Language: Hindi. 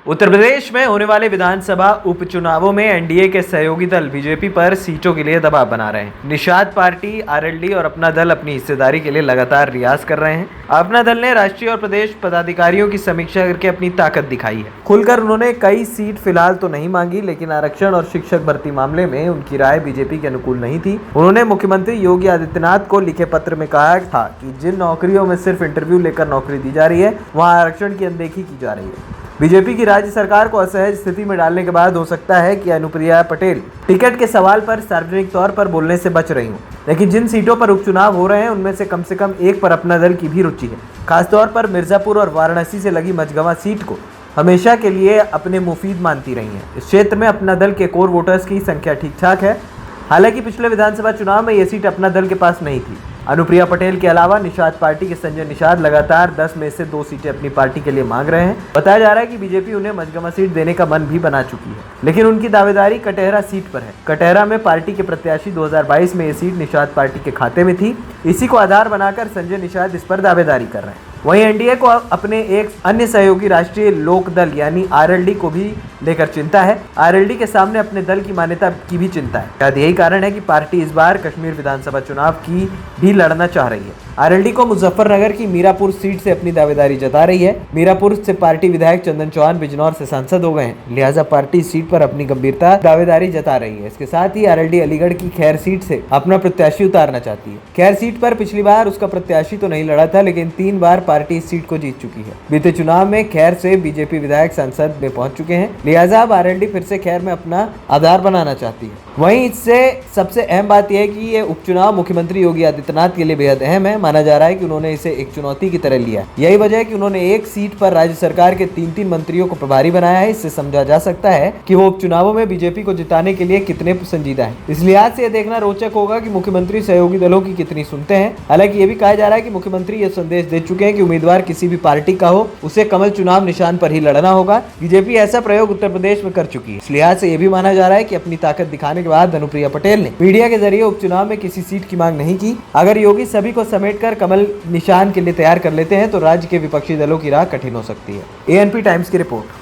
उत्तर प्रदेश में होने वाले विधानसभा उपचुनावों में एनडीए के सहयोगी दल बीजेपी पर सीटों के लिए दबाव बना रहे हैं। निषाद पार्टी, आरएलडी और अपना दल अपनी हिस्सेदारी के लिए लगातार रियाज कर रहे हैं। अपना दल ने राष्ट्रीय और प्रदेश पदाधिकारियों की समीक्षा करके अपनी ताकत दिखाई है। खुलकर उन्होंने कई सीट फिलहाल तो नहीं मांगी, लेकिन आरक्षण और शिक्षक भर्ती मामले में उनकी राय बीजेपी के अनुकूल नहीं थी। उन्होंने मुख्यमंत्री योगी आदित्यनाथ को लिखे पत्र में कहा था कि जिन नौकरियों में सिर्फ इंटरव्यू लेकर नौकरी दी जा रही है, वहां आरक्षण की अनदेखी की जा रही है। बीजेपी की राज्य सरकार को असहज स्थिति में डालने के बाद हो सकता है कि अनुप्रिया पटेल टिकट के सवाल पर सार्वजनिक तौर पर बोलने से बच रही हूं, लेकिन जिन सीटों पर उपचुनाव हो रहे हैं उनमें से कम एक पर अपना दल की भी रुचि है। खासतौर पर मिर्जापुर और वाराणसी से लगी मझगवां सीट को हमेशा के लिए अपने मुफीद मानती रही हैं। इस क्षेत्र में अपना दल के कोर वोटर्स की संख्या ठीक ठाक है। हालांकि पिछले विधानसभा चुनाव में ये सीट अपना दल के पास नहीं थी। अनुप्रिया पटेल के अलावा निषाद पार्टी के संजय निषाद लगातार 10 में से 2 सीटें अपनी पार्टी के लिए मांग रहे हैं। बताया जा रहा है कि बीजेपी उन्हें मझगवां सीट देने का मन भी बना चुकी है, लेकिन उनकी दावेदारी कटहरा सीट पर है। कटहरा में पार्टी के प्रत्याशी 2022 में ये सीट निषाद पार्टी के खाते में थी। इसी को आधार बनाकर संजय निषाद इस पर दावेदारी कर रहे हैं। वहीं एनडीए को अपने एक अन्य सहयोगी राष्ट्रीय लोक दल यानी आरएलडी को भी लेकर चिंता है। आरएलडी के सामने अपने दल की मान्यता की भी चिंता है। शायद यही कारण है कि पार्टी इस बार कश्मीर विधानसभा चुनाव की भी लड़ना चाह रही है। आरएलडी को मुजफ्फरनगर की मीरापुर सीट से अपनी दावेदारी जता रही है। मीरापुर से पार्टी विधायक चंदन चौहान बिजनौर से सांसद हो गए हैं, लिहाजा पार्टी इस सीट पर अपनी गंभीरता दावेदारी जता रही है। इसके साथ ही आरएलडी अलीगढ़ की खैर सीट से अपना प्रत्याशी उतारना चाहती है। खैर सीट पर पिछली बार उसका प्रत्याशी तो नहीं लड़ा था, लेकिन 3 बार पार्टी इस सीट को जीत चुकी है। बीते चुनाव में खैर से बीजेपी विधायक संसद में पहुंच चुके हैं, लिहाजा अब आरएलडी फिर से खैर में अपना आधार बनाना चाहती है। वहीं इससे सबसे अहम बात यह है कि ये उपचुनाव मुख्यमंत्री योगी आदित्यनाथ के लिए बेहद अहम है। माना जा रहा है कि उन्होंने इसे एक चुनौती की तरह लिया। यही वजह है कि उन्होंने एक सीट पर राज्य सरकार के 3 मंत्रियों को प्रभारी बनाया है। इससे समझा जा सकता है कि वो उपचुनावों में बीजेपी को जिताने के लिए कितने संजीदा है। इस लिहाज से यह देखना रोचक होगा कि मुख्यमंत्री सहयोगी दलों की कितनी सुनते हैं। हालांकि ये भी कहा जा रहा है कि मुख्यमंत्री ये संदेश दे चुके हैं कि उम्मीदवार किसी भी पार्टी का हो, उसे कमल चुनाव निशान पर ही लड़ना होगा। बीजेपी ऐसा प्रयोग उत्तर प्रदेश में कर चुकी है। इस लिहाज से यह भी माना जा रहा है कि अपनी ताकत दिखाने के बाद अनुप्रिया पटेल ने मीडिया के जरिए उपचुनाव में किसी सीट की मांग नहीं की। अगर योगी सभी को समेटकर कमल निशान के लिए तैयार कर लेते हैं तो राज्य के विपक्षी दलों की राह कठिन हो सकती है। एएनपी टाइम्स की रिपोर्ट।